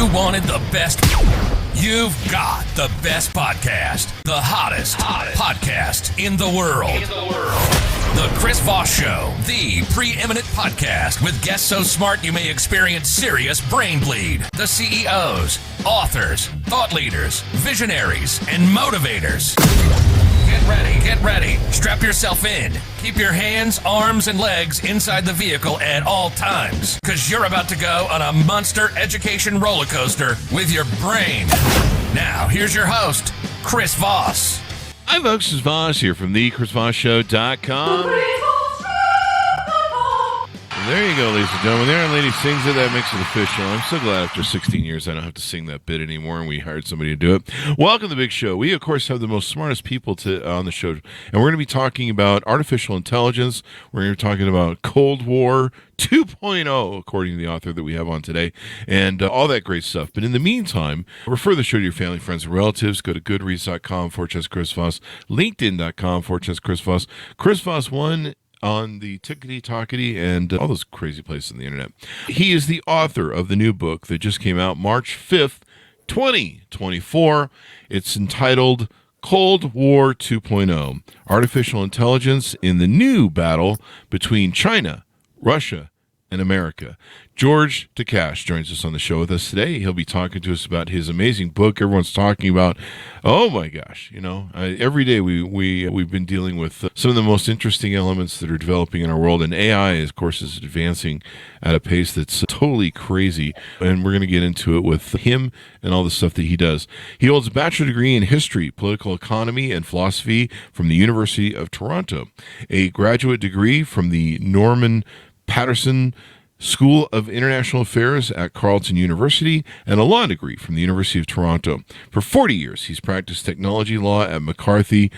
You wanted the best. You've got the best podcast. The hottest podcast in the world. The Chris Voss Show, the preeminent podcast with guests so smart you may experience serious brain bleed. The CEOs, authors, thought leaders, visionaries, and motivators. Get ready. Strap yourself in. Keep your hands, arms, and legs inside the vehicle at all times, because you're about to go on a monster education roller coaster with your brain. Now, here's your host, Chris Voss. Hi, folks. This is Voss here from the ChrisVossShow.com. There you go, ladies and gentlemen. There, lady sings it. That makes it official. I'm so glad after 16 years I don't have to sing that bit anymore, and we hired somebody to do it. Welcome to the big show. We, of course, have the most smartest people on the show, and we're going to be talking about artificial intelligence. We're going to be talking about Cold War 2.0, according to the author that we have on today, and all that great stuff. But in the meantime, refer the show to your family, friends, and relatives. Go to goodreads.com/Chris Voss, linkedin.com/Chris Voss, Chris Voss 1 on the Tickety-Tockety and all those crazy places on the internet. He is the author of the new book that just came out March 5th, 2024. It's entitled Cold War 2.0, Artificial Intelligence in the New Battle Between China, Russia, and America. George Takach joins us on the show with us today. He'll be talking to us about his amazing book. Everyone's talking about, oh my gosh, every day we've been dealing with some of the most interesting elements that are developing in our world, and AI, of course, is advancing at a pace that's totally crazy, and we're going to get into it with him and all the stuff that he does. He holds a bachelor degree in history, political economy, and philosophy from the University of Toronto, a graduate degree from the Norman Paterson School of International Affairs at Carleton University, and a law degree from the University of Toronto. For 40 years, he's practiced technology law at McCarthy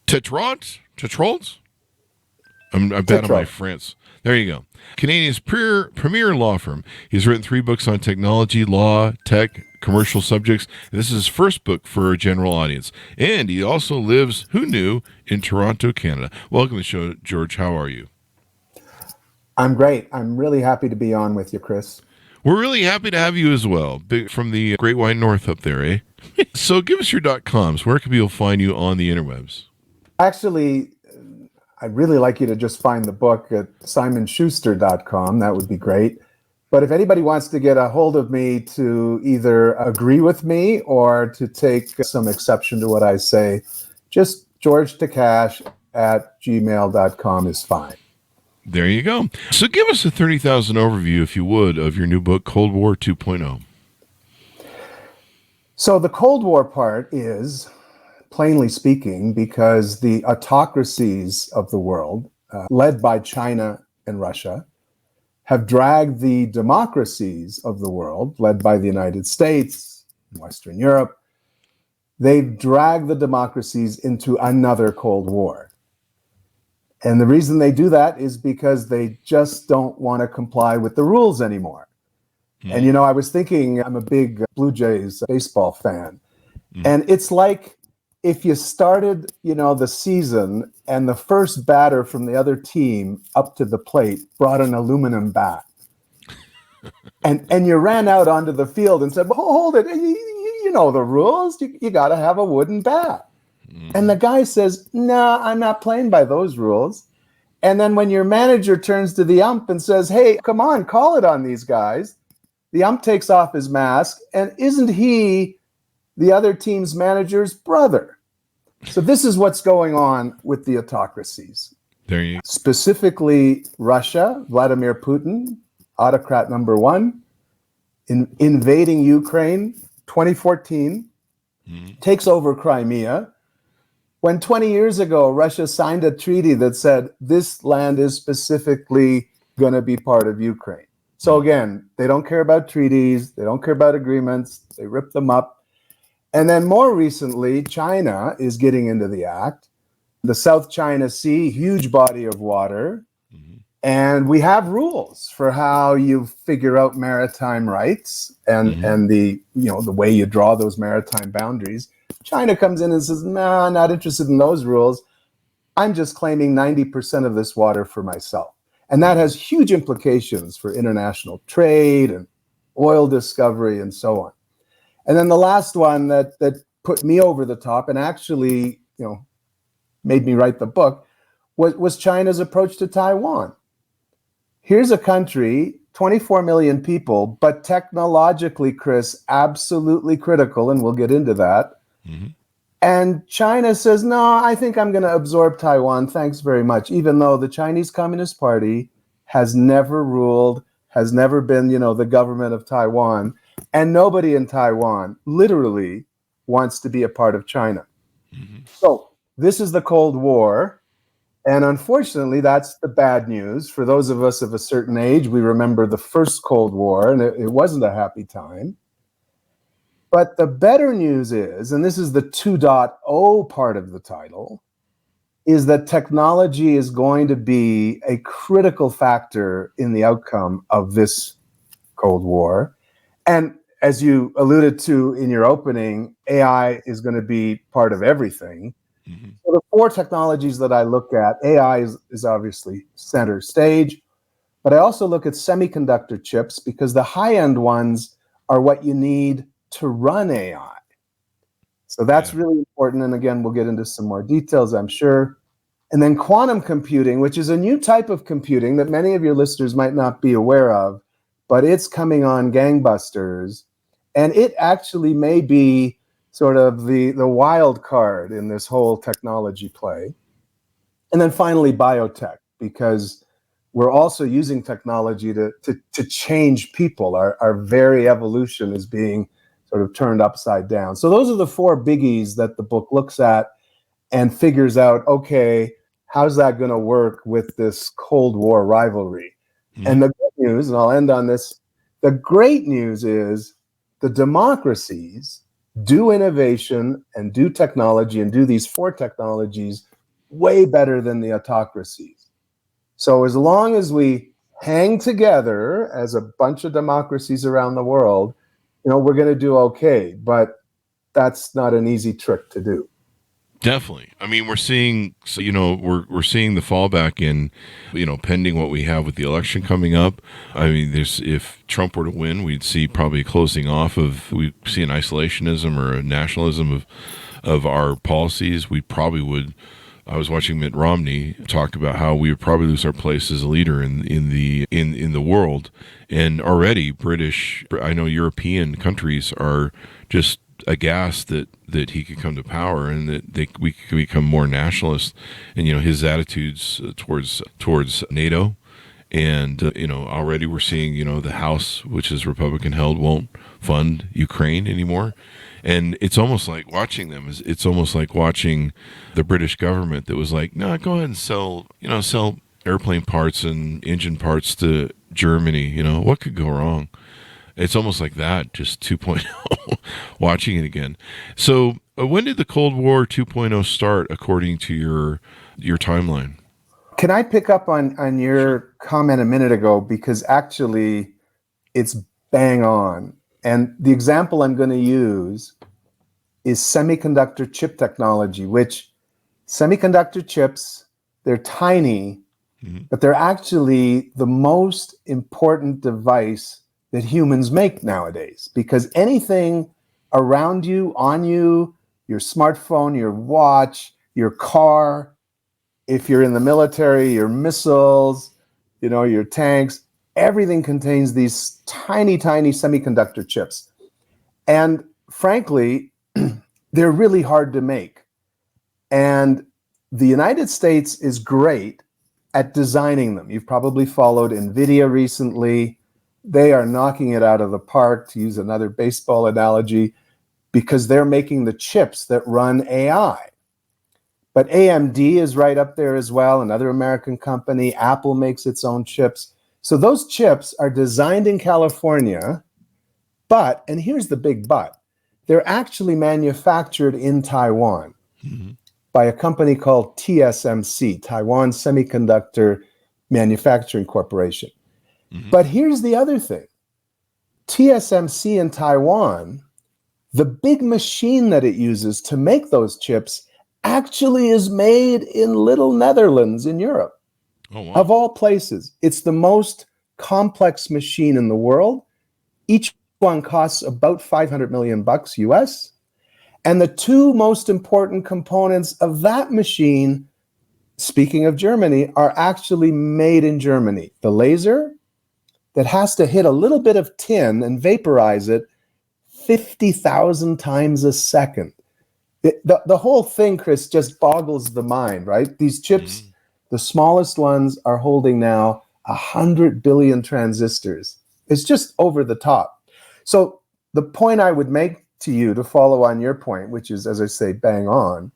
Tétrault? I'm bad on my France. There you go. Canadian's premier law firm. He's written 3 books on technology, law, tech, commercial subjects. This is his first book for a general audience. And he also lives, who knew, in Toronto, Canada. Welcome to the show, George. How are you? I'm great. I'm really happy to be on with you, Chris. We're really happy to have you as well, from the Great White North up there, eh? So give us your .coms. Where can people find you on the interwebs? Actually, I'd really like you to just find the book at simonschuster.com. That would be great. But if anybody wants to get a hold of me to either agree with me or to take some exception to what I say, just georgetakach@gmail.com is fine. There you go. So give us a 30,000 overview, if you would, of your new book, Cold War 2.0. So the Cold War part is, plainly speaking, because the autocracies of the world, led by China and Russia, have dragged the democracies of the world, led by the United States, Western Europe, they've dragged the democracies into another Cold War. And the reason they do that is because they just don't want to comply with the rules anymore. And, I was thinking, I'm a big Blue Jays baseball fan. And it's like if you started, the season and the first batter from the other team up to the plate brought an aluminum bat. and you ran out onto the field and said, well, hold it. You know the rules. You got to have a wooden bat. And the guy says, no, I'm not playing by those rules. And then when your manager turns to the ump and says, hey, come on, call it on these guys, the ump takes off his mask, and isn't he the other team's manager's brother? So this is what's going on with the autocracies. There you go. Specifically Russia, Vladimir Putin, autocrat number 1, invading Ukraine, 2014, takes over Crimea, when 20 years ago, Russia signed a treaty that said this land is specifically going to be part of Ukraine. So again, they don't care about treaties. They don't care about agreements. They rip them up. And then more recently, China is getting into the act. The South China Sea, huge body of water. And we have rules for how you figure out maritime rights and the way you draw those maritime boundaries. China comes in and says, no, I'm not interested in those rules. I'm just claiming 90% of this water for myself. And that has huge implications for international trade and oil discovery, and so on. And then the last one that put me over the top and actually, made me write the book was China's approach to Taiwan. Here's a country, 24 million people, but technologically, Chris, absolutely critical, and we'll get into that. Mm-hmm. And China says, no, I think I'm going to absorb Taiwan. Thanks very much. Even though the Chinese Communist Party has never ruled, has never been, the government of Taiwan. And nobody in Taiwan literally wants to be a part of China. Mm-hmm. So this is the Cold War. And unfortunately, that's the bad news. For those of us of a certain age, we remember the first Cold War, and it wasn't a happy time. But the better news is, and this is the 2.0 part of the title, is that technology is going to be a critical factor in the outcome of this Cold War. And as you alluded to in your opening, AI is going to be part of everything. Mm-hmm. So the four technologies that I look at, AI is obviously center stage, but I also look at semiconductor chips because the high-end ones are what you need to run AI. So that's really important. And again, we'll get into some more details, I'm sure. And then quantum computing, which is a new type of computing that many of your listeners might not be aware of, but it's coming on gangbusters. And it actually may be sort of the wild card in this whole technology play. And then finally, biotech, because we're also using technology to change people. Our very evolution is being sort of turned upside down. So those are the four biggies that the book looks at and figures out, okay, how's that going to work with this Cold War rivalry? Mm-hmm. And the good news, and I'll end on this, the great news is the democracies do innovation and do technology and do these four technologies way better than the autocracies. So as long as we hang together as a bunch of democracies around the world, we're going to do okay, but that's not an easy trick to do. Definitely. I mean, we're seeing, we're seeing the fallback in, pending what we have with the election coming up. I mean, if Trump were to win, we'd see probably a closing off we see an isolationism or a nationalism of our policies. We probably would. I was watching Mitt Romney talk about how we would probably lose our place as a leader in the world, and already European countries are just aghast that he could come to power and that we could become more nationalist, and his attitudes towards NATO, and already we're seeing the House, which is Republican held, won't fund Ukraine anymore. And it's almost like watching them. It's almost like watching the British government that was like, no, go ahead and sell airplane parts and engine parts to Germany. What could go wrong? It's almost like that, just 2.0, watching it again. So when did the Cold War 2.0 start, according to your timeline? Can I pick up on your comment a minute ago? Because actually, it's bang on. And the example I'm going to use is semiconductor chip technology, which semiconductor chips, they're tiny, mm-hmm. but they're actually the most important device that humans make nowadays. Because anything around you, on you, your smartphone, your watch, your car, if you're in the military, your missiles, your tanks, everything contains these tiny, tiny semiconductor chips. And frankly, they're really hard to make. And the United States is great at designing them. You've probably followed NVIDIA recently. They are knocking it out of the park, to use another baseball analogy, because they're making the chips that run AI. But AMD is right up there as well, another American company. Apple makes its own chips. So those chips are designed in California, but, and here's the big but, they're actually manufactured in Taiwan mm-hmm. by a company called TSMC, Taiwan Semiconductor Manufacturing Corporation. Mm-hmm. But here's the other thing. TSMC in Taiwan, the big machine that it uses to make those chips actually is made in Little Netherlands in Europe. Oh, wow. Of all places. It's the most complex machine in the world. Each One costs about 500 million bucks US. And the two most important components of that machine, speaking of Germany, are actually made in Germany. The laser that has to hit a little bit of tin and vaporize it 50,000 times a second. The whole thing, Chris, just boggles the mind, right? These chips, the smallest ones are holding now 100 billion transistors. It's just over the top. So the point I would make to you, to follow on your point, which is, as I say, bang on,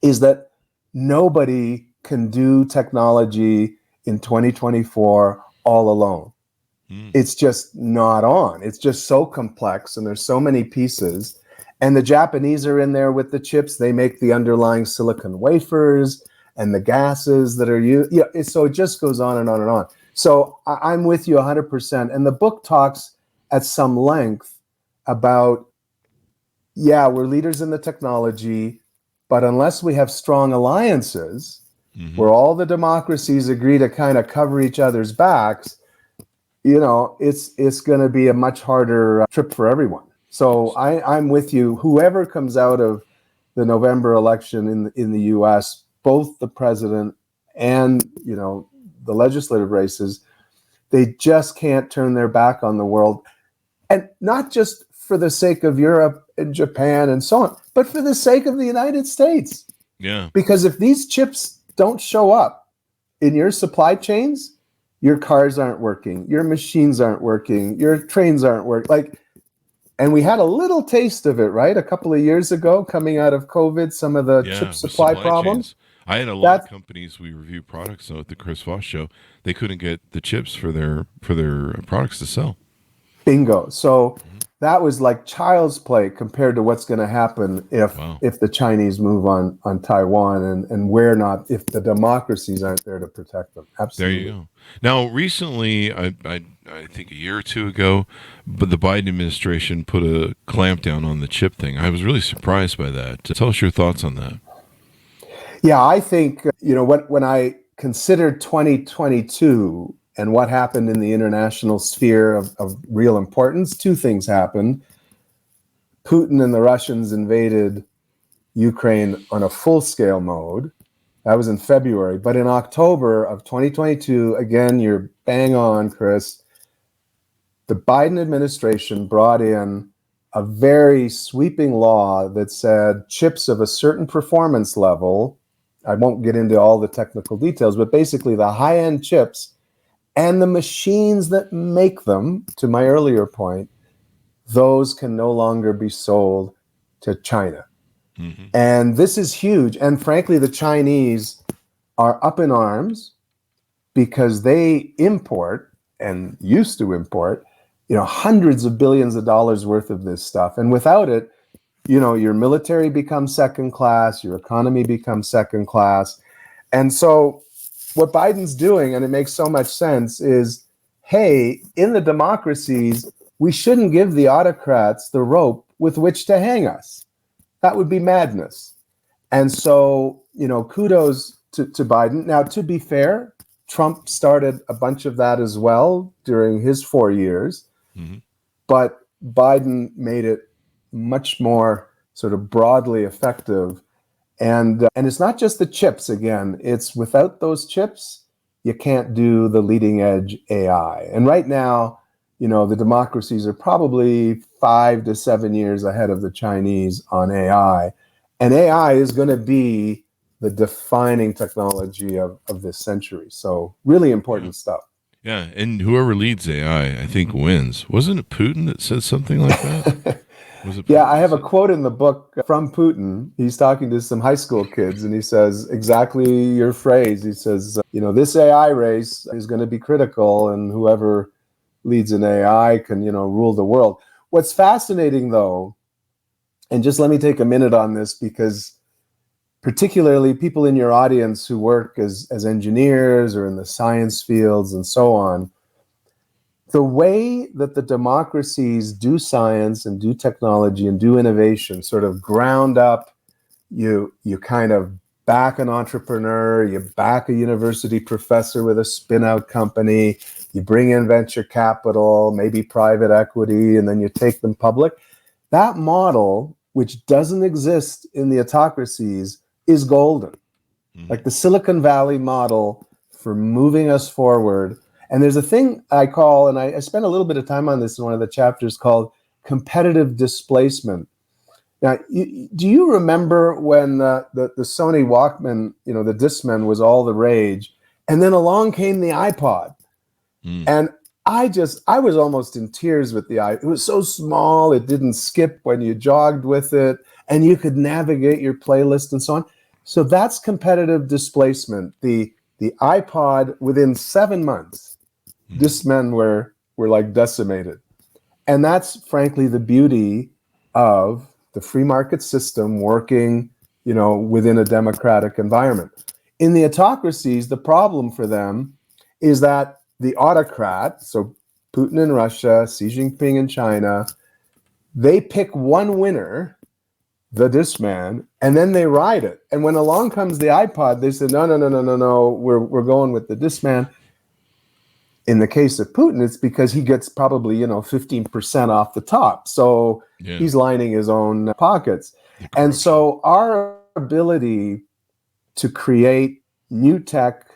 is that nobody can do technology in 2024 all alone. It's just not on. It's just so complex, and there's so many pieces. And the Japanese are in there with the chips. They make the underlying silicon wafers and the gases that are used. Yeah, so it just goes on and on and on. So I'm with you 100%. And the book talks at some length about, yeah, we're leaders in the technology, but unless we have strong alliances where all the democracies agree to kind of cover each other's backs, you know, it's going to be a much harder trip for everyone. So I'm with you. Whoever comes out of the November election in the U.S., both the president and, you know, the legislative races, they just can't turn their back on the world. And not just for the sake of Europe and Japan and so on, but for the sake of the United States. Yeah. Because if these chips don't show up in your supply chains, your cars aren't working, your machines aren't working, your trains aren't working. And we had a little taste of it, right? A couple of years ago, coming out of COVID, some of the chip supply problems. Chains. I had a lot of companies we review products on at the Chris Voss Show. They couldn't get the chips for their products to sell. Bingo. So that was like child's play compared to what's going to happen if the Chinese move on Taiwan and we're not, if the democracies aren't there to protect them. Absolutely. There you go. Now, recently, I think a year or two ago, but the Biden administration put a clamp down on the chip thing. I was really surprised by that. Tell us your thoughts on that. Yeah, I think, you know, when I considered 2022 and what happened in the international sphere of real importance, two things happened. Putin and the Russians invaded Ukraine on a full-scale mode. That was in February. But in October of 2022, again, you're bang on, Chris, the Biden administration brought in a very sweeping law that said chips of a certain performance level, I won't get into all the technical details, but basically the high-end chips and the machines that make them, to my earlier point, those can no longer be sold to China. And this is huge. And frankly, the Chinese are up in arms because they import and used to import, you know, hundreds of billions of dollars worth of this stuff. And without it, you know, your military becomes second class, your economy becomes second class. And so what Biden's doing, and it makes so much sense, is, hey, in the democracies, we shouldn't give the autocrats the rope with which to hang us. That would be madness. And so, you know, kudos to Biden. Now, to be fair, Trump started a bunch of that as well during his 4 years. But Biden made it much more sort of broadly effective. And it's not just the chips, again. It's without those chips, you can't do the leading edge AI. And right now, you know, the democracies are probably 5 to 7 years ahead of the Chinese on AI. And AI is going to be the defining technology of this century. So really important stuff. Yeah, and whoever leads AI, I think, wins. Wasn't it Putin that said something like that? Was it Putin? Yeah, I have a quote in the book from Putin. He's talking to some high school kids, and he says exactly your phrase. He says, you know, this AI race is going to be critical, and whoever leads an AI can, you know, rule the world. What's fascinating, though, and just let me take a minute on this, because particularly people in your audience who work as engineers or in the science fields and so on, the way that the democracies do science and do technology and do innovation, sort of ground up, you kind of back an entrepreneur, you back a university professor with a spin-out company, you bring in venture capital, maybe private equity, and then you take them public. That model, which doesn't exist in the autocracies, is golden. Like the Silicon Valley model for moving us forward. And there's a thing I call, and I spent a little bit of time on this in one of the chapters, called competitive displacement. Now, do you remember when the Sony Walkman, the Discman was all the rage, and then along came the iPod? And I was almost in tears with the iPod. It was so small, it didn't skip when you jogged with it, and you could navigate your playlist and so on. So that's competitive displacement. The iPod, within 7 months, Discmen were like decimated. And that's frankly the beauty of the free market system working, within a democratic environment. In the autocracies, the problem for them is that the autocrat, so Putin in Russia, Xi Jinping in China, they pick one winner, the Discman, and then they ride it. And when along comes the iPod, they say, no, we're going with the Discman. In the case of Putin, it's because he gets probably, 15% off the top. So he's lining his own pockets. And so our ability to create new tech,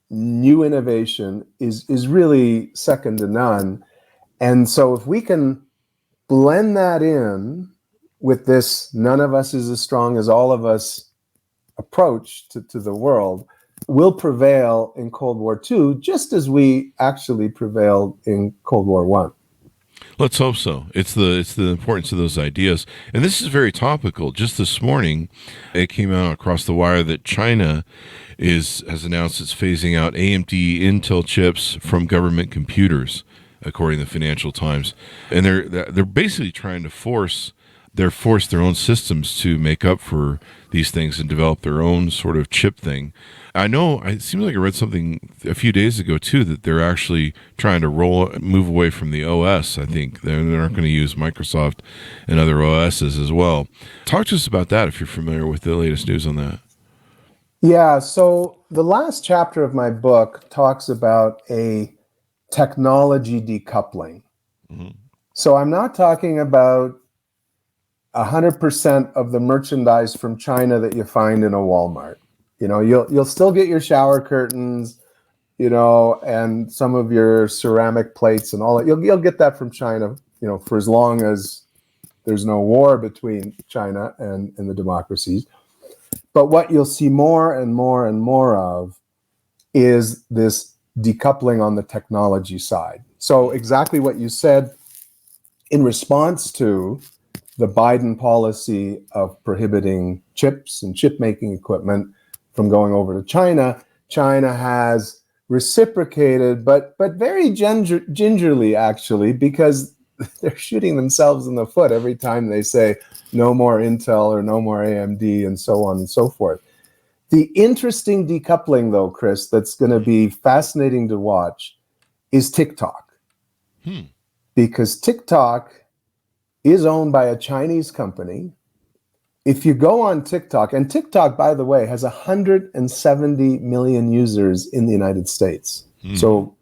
new innovation is really second to none. And so if we can blend that in with this none of us is as strong as all of us approach to the world, will prevail in Cold War II, just as we actually prevailed in Cold War I. Let's hope so. It's the importance of those ideas. And this is very topical. Just this morning, it came out across the wire that China has announced it's phasing out AMD Intel chips from government computers, according to the Financial Times. And they're basically trying to force their own systems to make up for these things and develop their own sort of chip thing. I know, it seems like I read something a few days ago, too, that they're actually trying to move away from the OS, I think. They're not going to use Microsoft and other OSs as well. Talk to us about that if you're familiar with the latest news on that. Yeah, so the last chapter of my book talks about a technology decoupling. So I'm not talking about 100% of the merchandise from China that you find in a Walmart. You'll still get your shower curtains, and some of your ceramic plates and all that. You'll get that from China, for as long as there's no war between China and the democracies. But what you'll see more and more and more of is this decoupling on the technology side. So exactly what you said, in response to the Biden policy of prohibiting chips and chip-making equipment from going over to China, China has reciprocated, but very gingerly, actually, because they're shooting themselves in the foot every time they say no more Intel or no more AMD and so on and so forth. The interesting decoupling, though, Chris, that's going to be fascinating to watch is TikTok. Because TikTok is owned by a Chinese company. If you go on TikTok, and TikTok, by the way, has 170 million users in the United States. So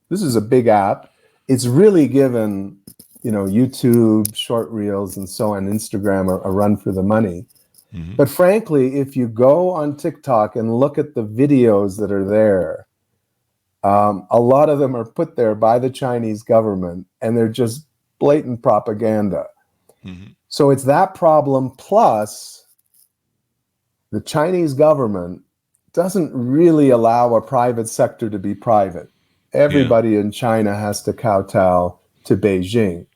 this is a big app. It's really given, YouTube, short reels, and so on, Instagram, a run for the money. But frankly, if you go on TikTok and look at the videos that are there, a lot of them are put there by the Chinese government, and they're just blatant propaganda. So it's that problem, plus the Chinese government doesn't really allow a private sector to be private. Everybody in China has to kowtow to Beijing.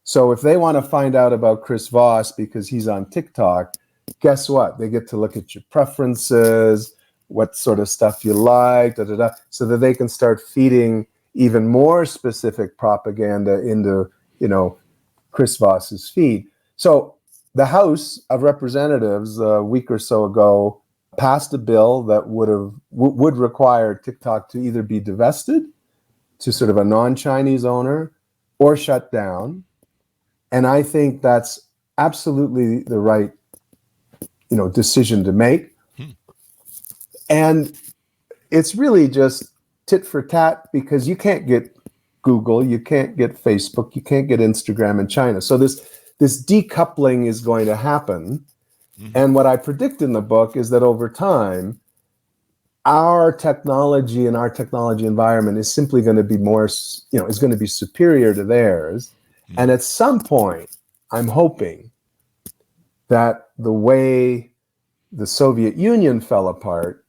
So if they want to find out about Chris Voss because he's on TikTok, guess what? They get to look at your preferences, what sort of stuff you like, so that they can start feeding even more specific propaganda into, Chris Voss's feed. So the House of Representatives a week or so ago passed a bill that would require TikTok to either be divested to sort of a non-Chinese owner or shut down. And I think that's absolutely the right, decision to make. And it's really just tit for tat, because you can't get Google, you can't get Facebook, you can't get Instagram in China. So this decoupling is going to happen. Mm-hmm. And what I predict in the book is that over time, our technology and our technology environment is simply going to be more, is going to be superior to theirs. Mm-hmm. And at some point, I'm hoping that the way the Soviet Union fell apart,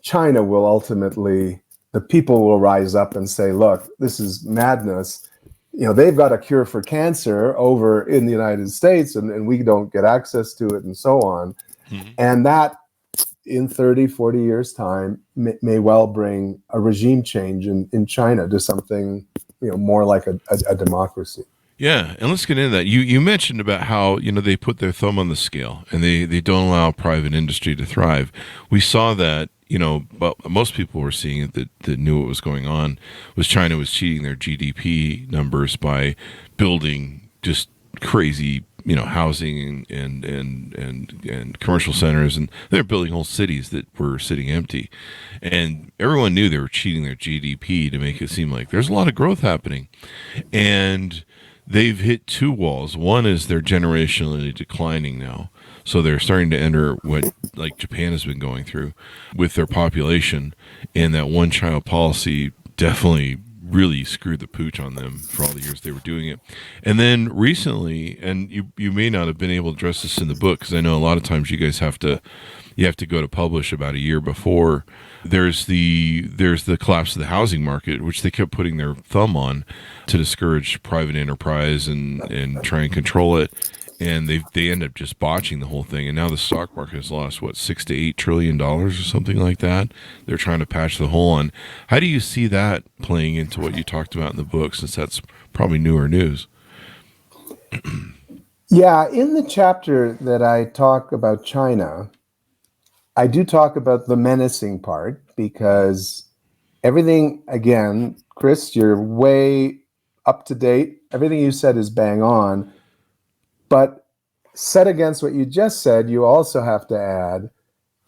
China will ultimately, the people will rise up and say, look, this is madness. They've got a cure for cancer over in the United States and we don't get access to it and so on. Mm-hmm. And that in 30, 40 years time may well bring a regime change in China to something, more like a democracy. Yeah, and let's get into that. You mentioned about how they put their thumb on the scale and they don't allow private industry to thrive. We saw that, but most people were seeing it that knew what was going on was China was cheating their GDP numbers by building just crazy, housing and commercial centers, and they're building whole cities that were sitting empty, and everyone knew they were cheating their GDP to make it seem like there's a lot of growth happening, and they've hit two walls. One is they're generationally declining now. So they're starting to enter what like Japan has been going through with their population. And that one-child policy definitely really screwed the pooch on them for all the years they were doing it. And then recently, and you may not have been able to address this in the book, because I know a lot of times you guys have to go to publish about a year before. There's the collapse of the housing market, which they kept putting their thumb on to discourage private enterprise and try and control it. And they end up just botching the whole thing. And now the stock market has lost, $6 to $8 trillion or something like that. They're trying to patch the hole on. How do you see that playing into what you talked about in the book, since that's probably newer news? Yeah, in the chapter that I talk about China, I do talk about the menacing part, because everything, again, Chris, you're way up to date. Everything you said is bang on. But set against what you just said, you also have to add,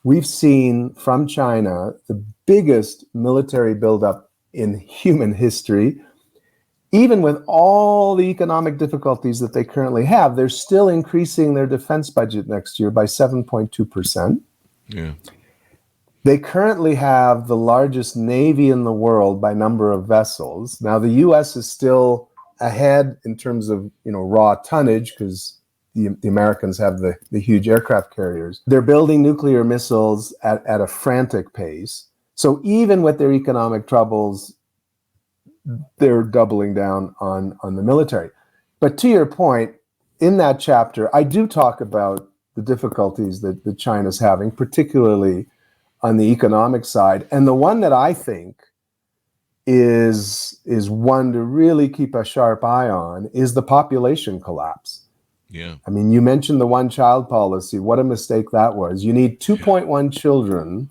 we've seen from China the biggest military buildup in human history. Even with all the economic difficulties that they currently have, they're still increasing their defense budget next year by 7.2%. Yeah. They currently have the largest navy in the world by number of vessels. Now, the U.S. is still ahead in terms of raw tonnage, because the Americans have the huge aircraft carriers. They're building nuclear missiles at a frantic pace. So even with their economic troubles, they're doubling down on the military. But to your point, in that chapter, I do talk about the difficulties that China's having, particularly on the economic side. And the one that I think is one to really keep a sharp eye on is the population collapse. Yeah. I mean, you mentioned the one-child policy. What a mistake that was. You need 2.1 children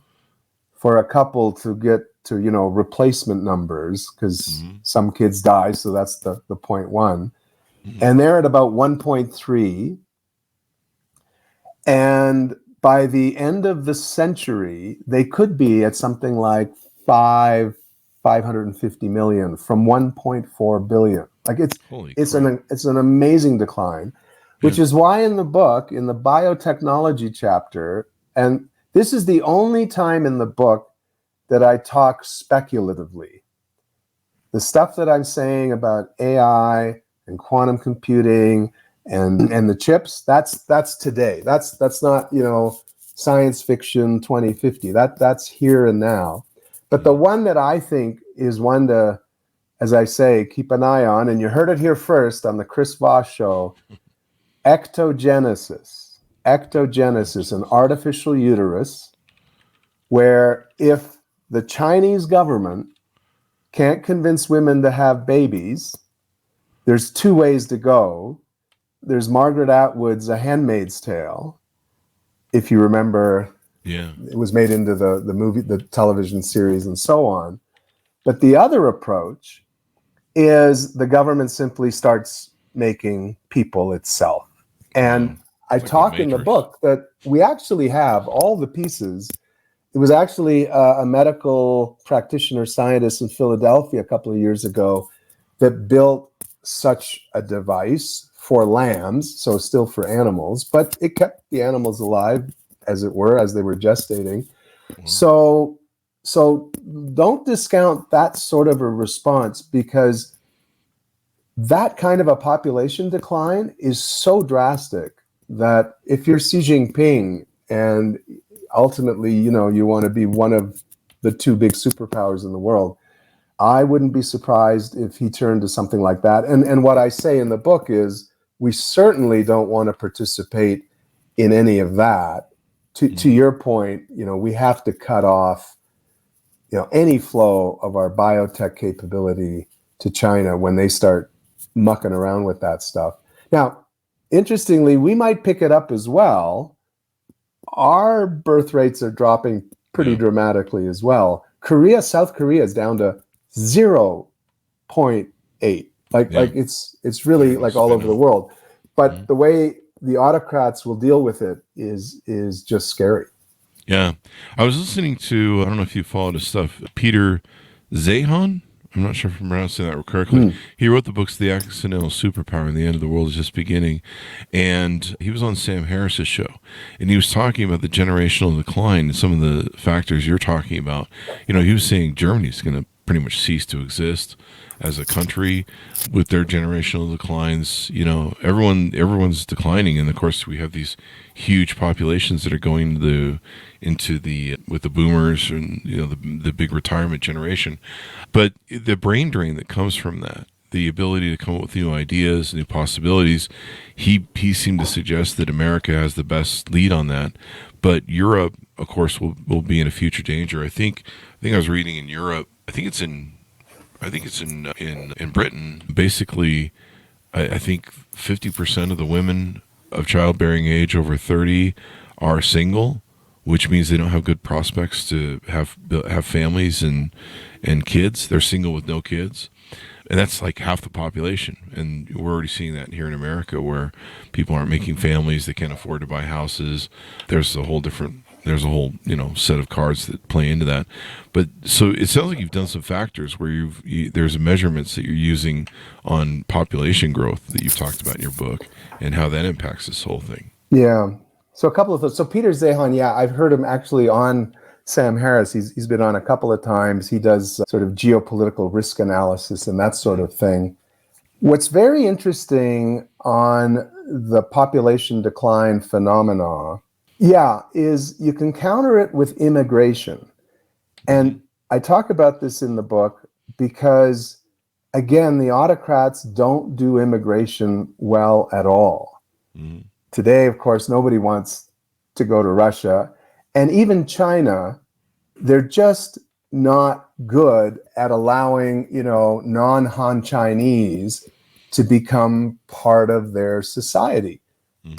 for a couple to get to, replacement numbers, because some kids die, so that's the 0.1. Mm-hmm. And they're at about 1.3. And by the end of the century, they could be at something like 550 million from 1.4 billion. Like it's an amazing decline, which is why in the book, in the biotechnology chapter, and this is the only time in the book that I talk speculatively. The stuff that I'm saying about AI and quantum computing and the chips, that's today. That's not, science fiction 2050. That's here and now. But the one that I think is one to, as I say, keep an eye on, and you heard it here first on the Chris Voss Show, ectogenesis, an artificial uterus, where if the Chinese government can't convince women to have babies, there's two ways to go. There's Margaret Atwood's A Handmaid's Tale, if you remember. Yeah, it was made into the movie, the television series, and so on. But the other approach is the government simply starts making people itself. And I talk in the book that we actually have all the pieces. It was actually a medical practitioner scientist in Philadelphia a couple of years ago that built such a device for lambs, so still for animals, but it kept the animals alive, as it were, as they were gestating. So don't discount that sort of a response, because that kind of a population decline is so drastic that if you're Xi Jinping and ultimately, you want to be one of the two big superpowers in the world, I wouldn't be surprised if he turned to something like that. And what I say in the book is we certainly don't want to participate in any of that. To your point, we have to cut off, any flow of our biotech capability to China when they start mucking around with that stuff. Now, interestingly, we might pick it up as well. Our birth rates are dropping pretty dramatically as well. South Korea is down to 0.8. Like it's really like all over the world. But the way the autocrats will deal with it is just scary. Yeah. I was listening to, I don't know if you followed his stuff, Peter Zeihan. I'm not sure if I'm pronouncing that correctly. He wrote the books The Accidental Superpower and The End of the World is Just Beginning. And he was on Sam Harris's show. And he was talking about the generational decline and some of the factors you're talking about. He was saying Germany's going to pretty much cease to exist as a country with their generational declines. Everyone's declining, and of course we have these huge populations that are going with the boomers and the big retirement generation. But the brain drain that comes from that, the ability to come up with new ideas, new possibilities, he seemed to suggest that America has the best lead on that, but Europe, of course, will be in a future danger. I think I was reading in Europe. I think it's in Britain. Basically, I think 50% of the women of childbearing age over 30 are single, which means they don't have good prospects to have families and kids. They're single with no kids. And that's like half the population. And we're already seeing that here in America, where people aren't making families. They can't afford to buy houses. There's a whole set of cards that play into that. But so it sounds like you've done some factors where there's measurements that you're using on population growth that you've talked about in your book and how that impacts this whole thing. Yeah. So a couple of thoughts. So Peter Zeihan, I've heard him actually on Sam Harris. He's been on a couple of times. He does sort of geopolitical risk analysis and that sort of thing. What's very interesting on the population decline phenomena, is you can counter it with immigration. And I talk about this in the book because, again, the autocrats don't do immigration well at all. Today, of course, nobody wants to go to Russia. And even China, they're just not good at allowing, non-Han Chinese to become part of their society.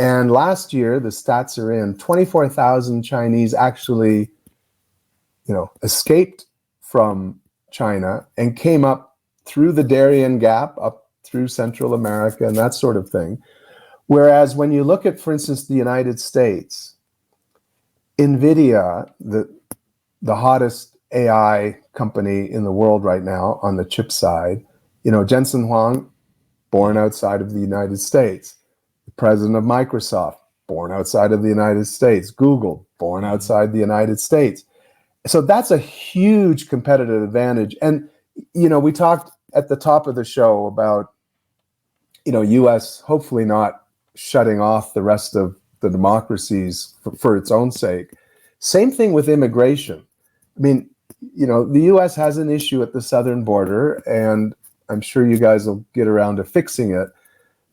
And last year, the stats are in, 24,000 Chinese actually, escaped from China and came up through the Darien Gap, up through Central America and that sort of thing. Whereas when you look at, for instance, the United States, NVIDIA, the hottest AI company in the world right now on the chip side, Jensen Huang, born outside of the United States. The president of Microsoft, born outside of the United States. Google, born outside the United States. So that's a huge competitive advantage. And, we talked at the top of the show about, U.S. hopefully not shutting off the rest of the democracies for its own sake. Same thing with immigration. I mean, the U.S. has an issue at the southern border, and I'm sure you guys will get around to fixing it.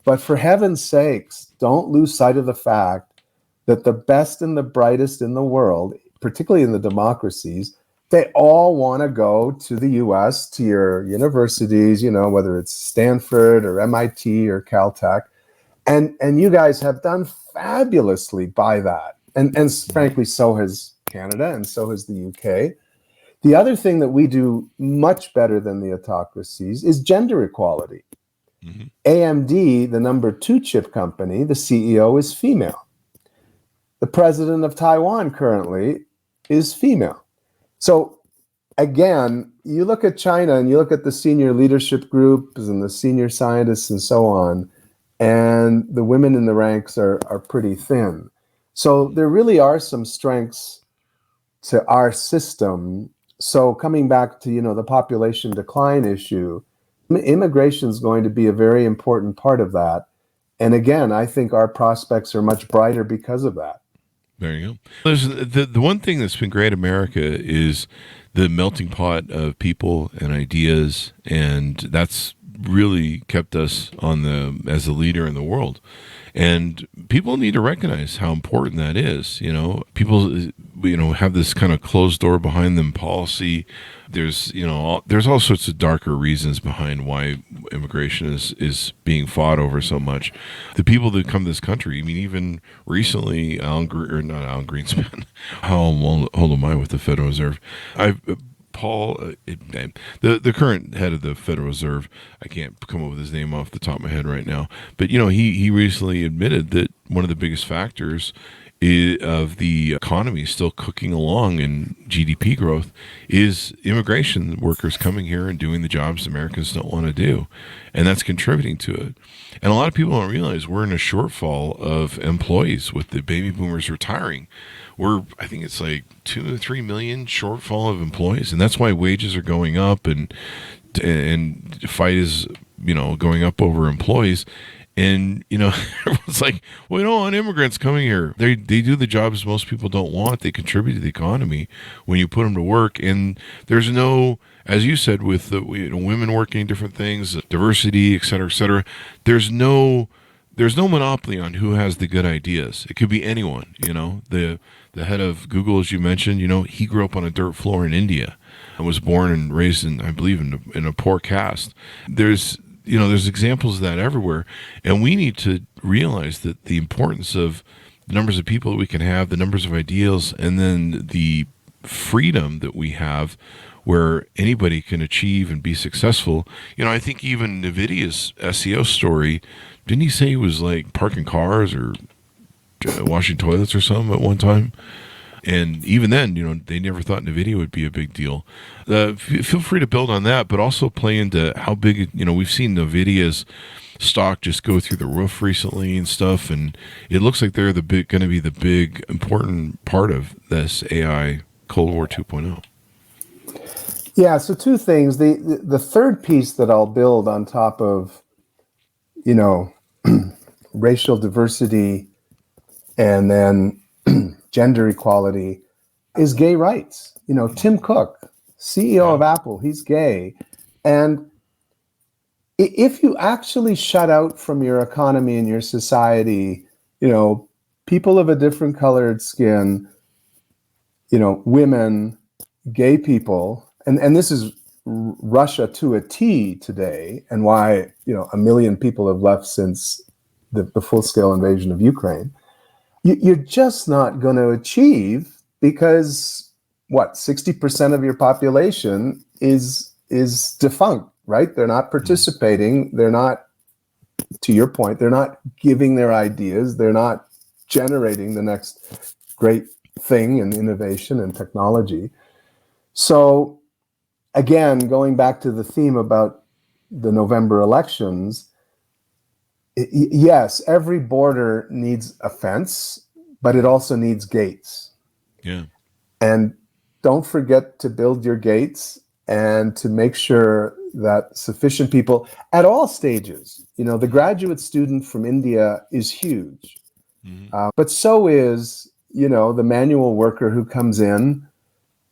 But for heaven's sakes, don't lose sight of the fact that the best and the brightest in the world, particularly in the democracies, they all want to go to the U.S., to your universities, whether it's Stanford or MIT or Caltech. And you guys have done fabulously by that. And frankly, so has Canada and so has the UK. The other thing that we do much better than the autocracies is gender equality. AMD, the number 2 chip company, the CEO is female. The president of Taiwan currently is female. So again, you look at China and you look at the senior leadership groups and the senior scientists and so on, and the women in the ranks are pretty thin. So there really are some strengths to our system. So coming back to, the population decline issue, immigration is going to be a very important part of that. And again, I think our prospects are much brighter because of that. There you go. There's the one thing that's been great America is the melting pot of people and ideas, and that's really kept us as a leader in the world. And people need to recognize how important that is. People, have this kind of closed door behind them policy. There's all sorts of darker reasons behind why immigration is being fought over so much. The people that come to this country, even recently, not Alan Greenspan. How old am I with the Federal Reserve? Paul, the current head of the Federal Reserve, I can't come up with his name off the top of my head right now, but he recently admitted that one of the biggest factors of the economy still cooking along in GDP growth is immigration workers coming here and doing the jobs Americans don't want to do, and that's contributing to it. And a lot of people don't realize we're in a shortfall of employees with the baby boomers retiring. I think it's like 2 to 3 million shortfall of employees, and that's why wages are going up and fight is going up over employees. And everyone's like, well, we don't want immigrants coming here. They do the jobs most people don't want. They contribute to the economy when you put them to work. And there's no, as you said, with the women working different things, diversity, et cetera, et cetera. There's no monopoly on who has the good ideas. It could be anyone. The head of Google, as you mentioned, he grew up on a dirt floor in India and was born and raised in, I believe, in a poor caste. There's examples of that everywhere. And we need to realize that the importance of the numbers of people that we can have, the numbers of ideals, and then the freedom that we have where anybody can achieve and be successful. I think even NVIDIA's SEO story, didn't he say he was like parking cars or washing toilets or something at one time? And even then, they never thought NVIDIA would be a big deal. Feel free to build on that, but also play into how big, we've seen NVIDIA's stock just go through the roof recently and stuff. And it looks like they're going to be the big, important part of this AI Cold War 2.0. Yeah, so two things. The third piece that I'll build on top of, racial diversity and then gender equality is gay rights. Tim Cook, CEO of Apple, he's gay. And if you actually shut out from your economy and your society, people of a different colored skin, women, gay people, and this is Russia to a T today, and why, 1 million people have left since the full-scale invasion of Ukraine. You're just not going to achieve because 60% of your population is defunct, right? They're not participating. They're not, to your point, they're not giving their ideas. They're not generating the next great thing in innovation and technology. So again, going back to the theme about the November elections, yes, every border needs a fence, but it also needs gates. Yeah. And don't forget to build your gates and to make sure that sufficient people at all stages, the graduate student from India is huge, but so is, the manual worker who comes in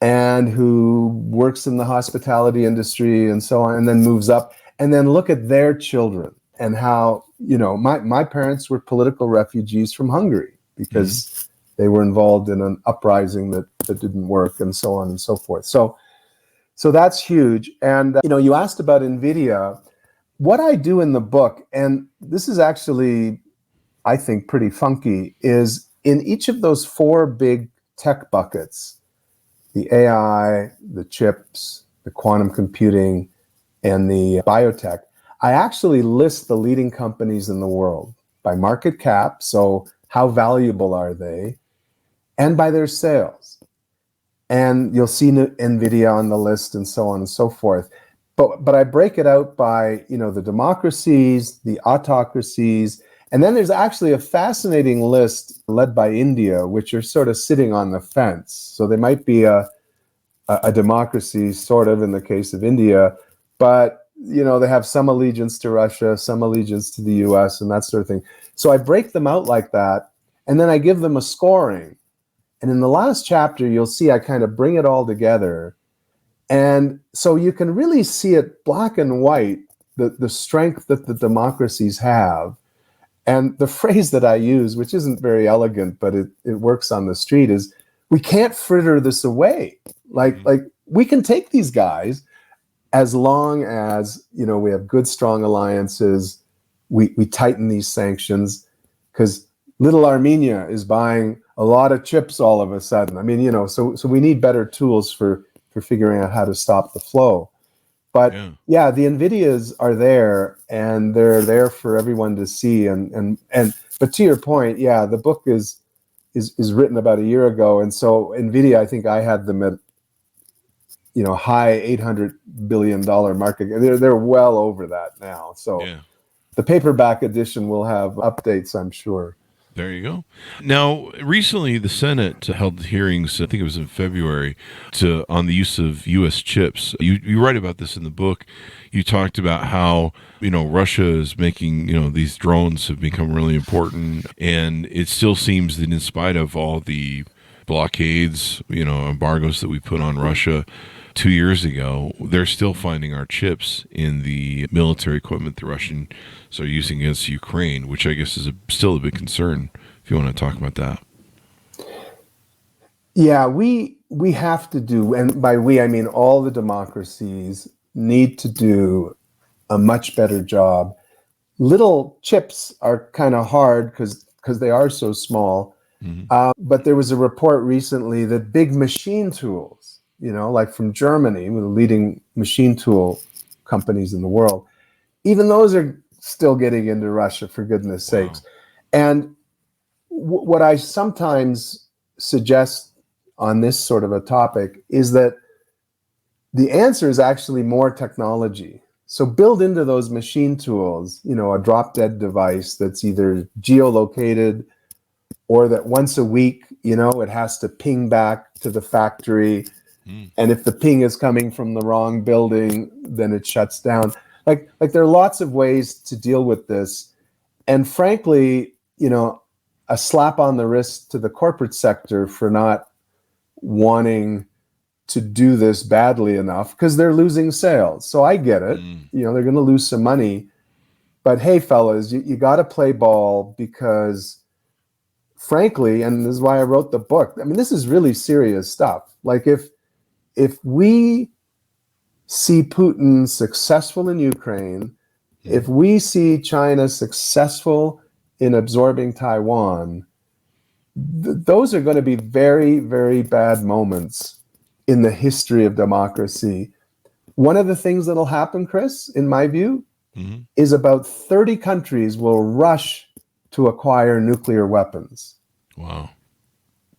and who works in the hospitality industry and so on, and then moves up, and then look at their children and how, my parents were political refugees from Hungary because they were involved in an uprising that didn't work and so on and so forth. So that's huge. And, you asked about NVIDIA. What I do in the book, and this is actually, I think, pretty funky, is in each of those 4 big tech buckets, the AI, the chips, the quantum computing, and the biotech, I actually list the leading companies in the world by market cap, so how valuable are they, and by their sales. and you'll see NVIDIA on the list and so on and so forth. But I break it out by, the democracies, the autocracies, and then there's actually a fascinating list led by India, which are sort of sitting on the fence. So they might be a democracy, sort of, in the case of India, but they have some allegiance to Russia, some allegiance to the US, and that sort of thing. So I break them out like that, and then I give them a scoring. And in the last chapter, you'll see I kind of bring it all together. And so you can really see it black and white, the strength that the democracies have. And the phrase that I use, which isn't very elegant, but it works on the street, is we can't fritter this away. Like we can take these guys as long as, we have good, strong alliances. We tighten these sanctions, because little Armenia is buying a lot of chips all of a sudden. I mean, so we need better tools for figuring out how to stop the flow. But yeah, the NVIDIAs are there, and they're there for everyone to see. But to your point, yeah, the book is written about a year ago. And so NVIDIA, I think I had them at, high $800 billion market. They're well over that now. So the paperback edition will have updates, I'm sure. There you go. Now, recently, the Senate held hearings, I think it was in February, on the use of U.S. chips. You write about this in the book. You talked about how, Russia is making, these drones have become really important. And it still seems that in spite of all the blockades, embargoes that we put on Russia 2 years ago, they're still finding our chips in the military equipment the Russians are using against Ukraine, which I guess is still a big concern, if you want to talk about that. Yeah, we have to do, and by we, I mean all the democracies need to do a much better job. Little chips are kind of hard because they are so small. Mm-hmm. But there was a report recently that big machine tools, like from Germany, one of the leading machine tool companies in the world, even those are still getting into Russia, for goodness sakes. And what I sometimes suggest on this sort of a topic is that the answer is actually more technology. So build into those machine tools, a drop-dead device that's either geolocated or that once a week, it has to ping back to the factory. And if the ping is coming from the wrong building, then it shuts down. Like there are lots of ways to deal with this. And frankly, a slap on the wrist to the corporate sector for not wanting to do this badly enough, because they're losing sales. So I get it. They're going to lose some money. But hey, fellas, you got to play ball, because frankly, and this is why I wrote the book, I mean, this is really serious stuff. Like if we see Putin successful in Ukraine, if we see China successful in absorbing Taiwan, those are going to be very, very bad moments in the history of democracy. One of the things that'll happen, Chris, in my view, is about 30 countries will rush to acquire nuclear weapons. Wow.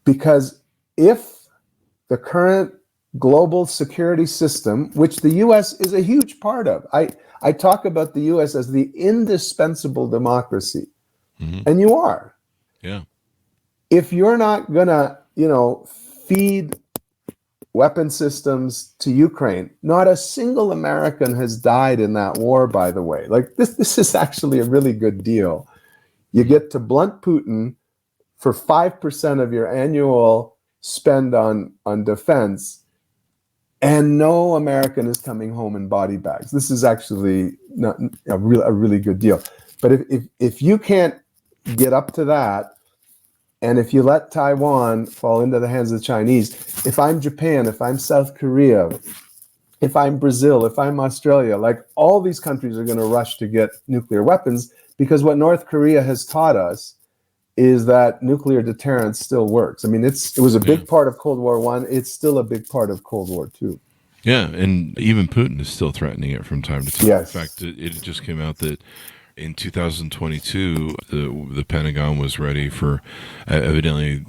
Because if the current global security system, which the U.S. is a huge part of, I talk about the U.S. as the indispensable democracy, and you are. Yeah. If you're not gonna, feed weapon systems to Ukraine, not a single American has died in that war, by the way. Like this is actually a really good deal. You get to blunt Putin for 5% of your annual spend on defense, and no American is coming home in body bags. This is actually not a really good deal. But if you can't get up to that, and if you let Taiwan fall into the hands of the Chinese, if I'm Japan, if I'm South Korea, if I'm Brazil, if I'm Australia, like all these countries are going to rush to get nuclear weapons, because what North Korea has taught us is that nuclear deterrence still works. I mean, it was a big part of Cold War I. It's still a big part of Cold War II. Yeah, and even Putin is still threatening it from time to time. Yes. In fact, it just came out that in 2022, the Pentagon was ready for, evidently,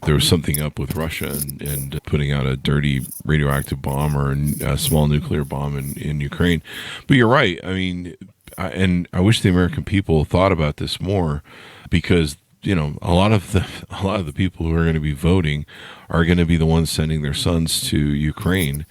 there was something up with Russia and putting out a dirty radioactive bomb or a small nuclear bomb in Ukraine. But you're right. I mean, I wish the American people thought about this more, because a lot of the people who are going to be voting are going to be the ones sending their sons to Ukraine.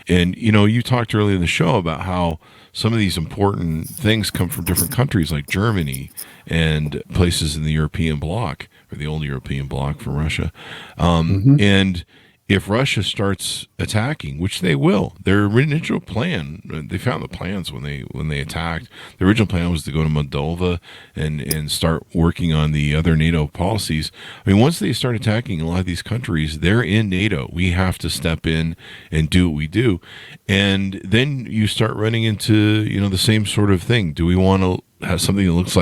And you talked earlier in the show about how some of these important things come from different countries like Germany and places in the European bloc, or the old European bloc from Russia. And if Russia starts attacking, which they will, their original plan, they found the plans when they attacked. The original plan was to go to Moldova and start working on the other NATO policies. I mean, once they start attacking a lot of these countries, they're in NATO. We have to step in and do what we do. And then you start running into, the same sort of thing. Do we want to have something that looks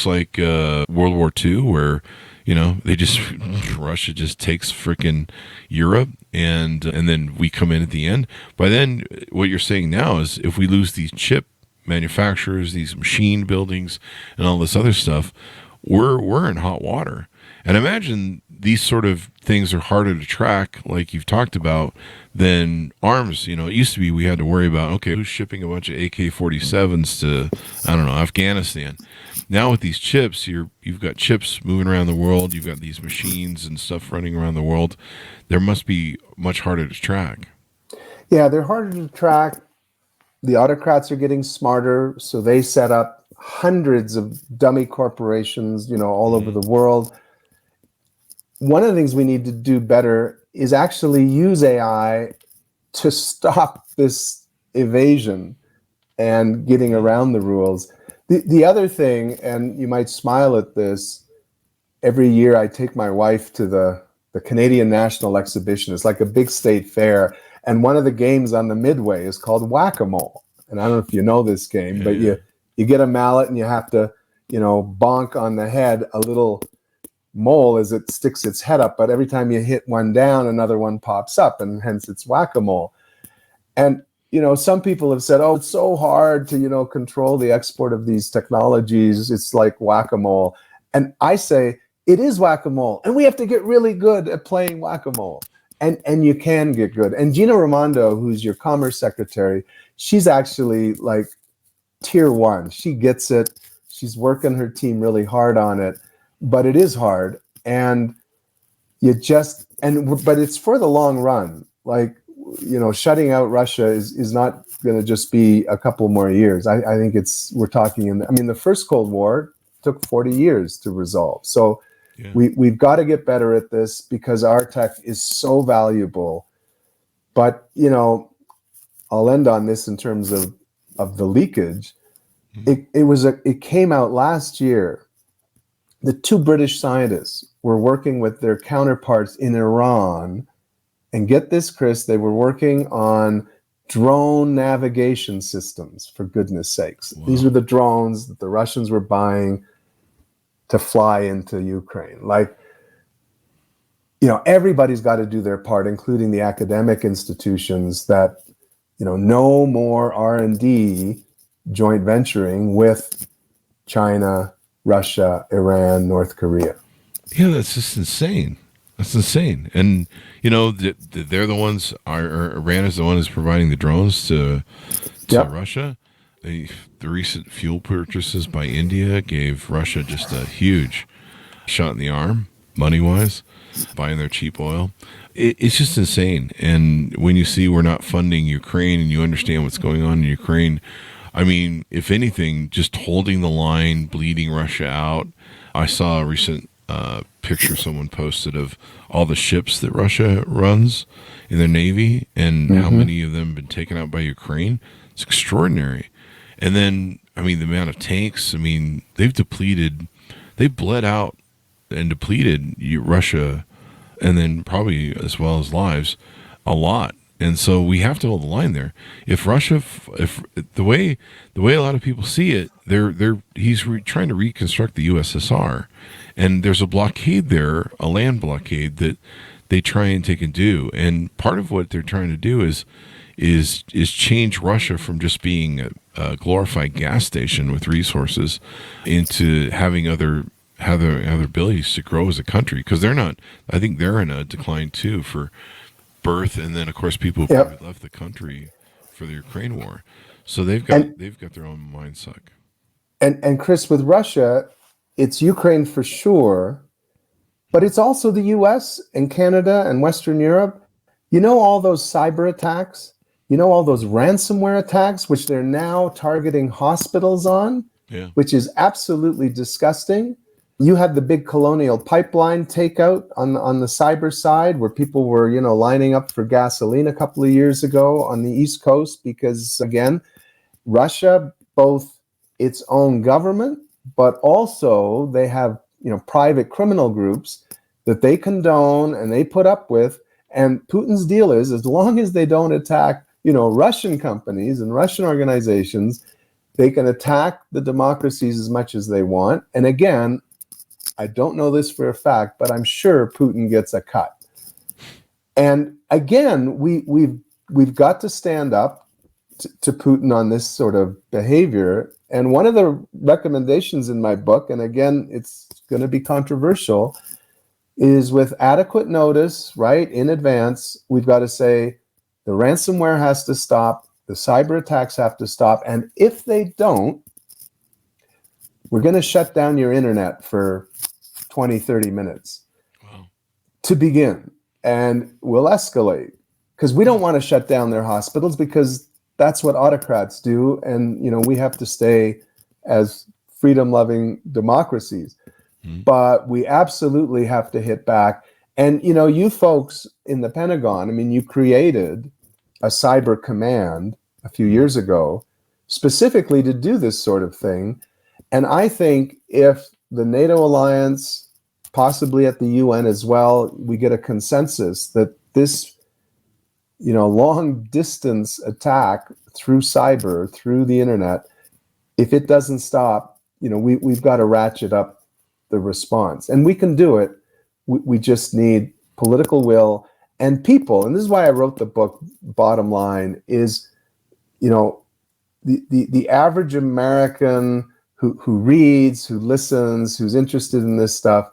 like World War II, where Russia just takes frickin' Europe, and then we come in at the end. By then, what you're saying now is, if we lose these chip manufacturers, these machine buildings, and all this other stuff, we're in hot water. And imagine these sort of things are harder to track, like you've talked about, than arms. It used to be we had to worry about, okay, who's shipping a bunch of AK-47s to, I don't know, Afghanistan. Now with these chips, you've got chips moving around the world. You've got these machines and stuff running around the world. There must be much harder to track. Yeah, they're harder to track. The autocrats are getting smarter, so they set up hundreds of dummy corporations, all over the world. One of the things we need to do better is actually use AI to stop this evasion and getting around the rules. The other thing, and you might smile at this, every year I take my wife to the Canadian National Exhibition. It's like a big state fair. And one of the games on the Midway is called Whack-A-Mole. And I don't know if you know this game, but you get a mallet and you have to, bonk on the head a little mole as it sticks its head up. But every time you hit one down, another one pops up, and hence it's Whack-A-Mole. And some people have said, oh, it's so hard to, control the export of these technologies. It's like whack-a-mole. And I say, it is whack-a-mole. And we have to get really good at playing whack-a-mole. And you can get good. And Gina Raimondo, who's your Commerce Secretary, she's actually like tier one. She gets it. She's working her team really hard on it. But it is hard. And but it's for the long run. Like, shutting out Russia is not going to just be a couple more years. I think we're talking the first Cold War took 40 years to resolve. So we've got to get better at this, because our tech is so valuable. But, I'll end on this in terms of the leakage. It came out last year. The two British scientists were working with their counterparts in Iran. And get this, Chris, they were working on drone navigation systems, for goodness sakes. Wow. These were the drones that the Russians were buying to fly into Ukraine. Like, everybody's got to do their part, including the academic institutions, that, no more R&D joint venturing with China, Russia, Iran, North Korea. Yeah, that's just insane. That's insane. And, they're the ones, Iran is the one who's providing the drones to Russia. The recent fuel purchases by India gave Russia just a huge shot in the arm, money-wise, buying their cheap oil. It's just insane. And when you see we're not funding Ukraine and you understand what's going on in Ukraine, if anything, just holding the line, bleeding Russia out. I saw a recent picture someone posted of all the ships that Russia runs in their navy and how many of them have been taken out by Ukraine. It's extraordinary. And then, the amount of tanks, they've bled out and depleted Russia, and then probably as well as lives, a lot. And so we have to hold the line there. If Russia, if the way a lot of people see it, he's trying to reconstruct the USSR, and there's a blockade there, a land blockade that they try and take and do. And part of what they're trying to do is is change Russia from just being a glorified gas station with resources into having other abilities to grow as a country, because I think they're in a decline too for birth, and then of course people who probably left the country for the Ukraine war, so they've got their own mind suck. And Chris, with Russia, it's Ukraine for sure, but it's also the US and Canada and Western Europe. You know, all those cyber attacks, you know, all those ransomware attacks, which they're now targeting hospitals on, which is absolutely disgusting. You had the big Colonial Pipeline takeout on the cyber side, where people were, you know, lining up for gasoline a couple of years ago on the East Coast, because again, Russia, both its own government, but also they have, you know, private criminal groups that they condone and they put up with. And Putin's deal is, as long as they don't attack, you know, Russian companies and Russian organizations, they can attack the democracies as much as they want. And again, I don't know this for a fact, but I'm sure Putin gets a cut. And again, we've got to stand up to Putin on this sort of behavior. And one of the recommendations in my book, and again, it's going to be controversial, is with adequate notice, right, in advance, we've got to say the ransomware has to stop, the cyber attacks have to stop, and if they don't, we're going to shut down your internet for 20, 30 minutes to begin, and we'll escalate, because we don't want to shut down their hospitals, because that's what autocrats do, and, you know, we have to stay as freedom-loving democracies. But we absolutely have to hit back. And, you know, you folks in the Pentagon, I mean, you created a cyber command a few years ago specifically to do this sort of thing. And I think if the NATO alliance, possibly at the UN as well, we get a consensus that this, you know, long distance attack through cyber, through the internet, if it doesn't stop, you know, we've got to ratchet up the response. And we can do it. We just need political will and people. And this is why I wrote the book. Bottom line is, you know, the average American who reads, who listens, who's interested in this stuff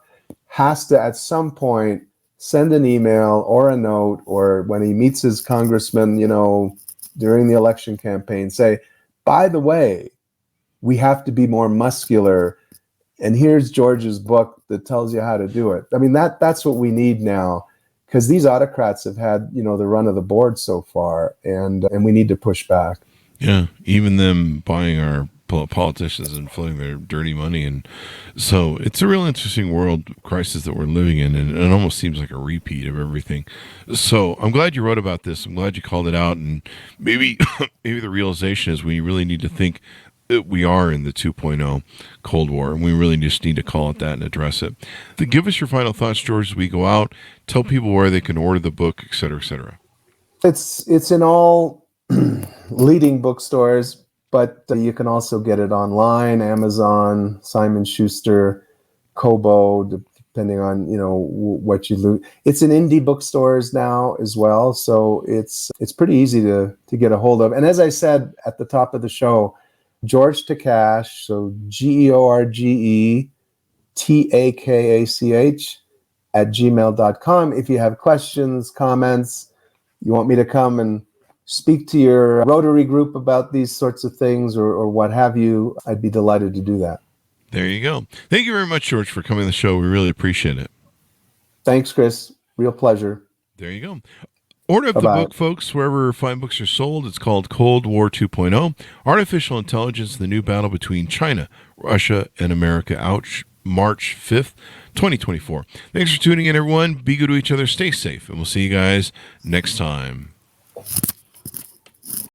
has to at some point send an email or a note, or when he meets his congressman, you know, during the election campaign, say, by the way, we have to be more muscular. And here's George's book that tells you how to do it. I mean, that's what we need now, because these autocrats have had, you know, the run of the board so far, and we need to push back. Yeah, even them buying our politicians and floating their dirty money. And so it's a real interesting world crisis that we're living in, and it almost seems like a repeat of everything. So I'm glad you wrote about this. I'm glad you called it out, and maybe the realization is we really need to think we are in the 2.0 Cold War, and we really just need to call it that and address it. Give us your final thoughts, George, as we go out. Tell people where they can order the book, et cetera, et cetera. It's in all leading bookstores, but you can also get it online, Amazon, Simon Schuster, Kobo, depending on, you know, what you loot. It's in indie bookstores now as well, so it's pretty easy to get a hold of. And as I said at the top of the show, George Takach, so GeorgeTakach @gmail.com. If you have questions, comments, you want me to come and speak to your Rotary group about these sorts of things, or what have you, I'd be delighted to do that. There you go. Thank you very much, George, for coming on the show. We really appreciate it. Thanks, Chris. Real pleasure. There you go. Order up the book, folks, wherever fine books are sold. It's called Cold War 2.0, Artificial Intelligence, the New Battle Between China, Russia, and America, out March 5th, 2024. Thanks for tuning in, everyone. Be good to each other. Stay safe, and we'll see you guys next time.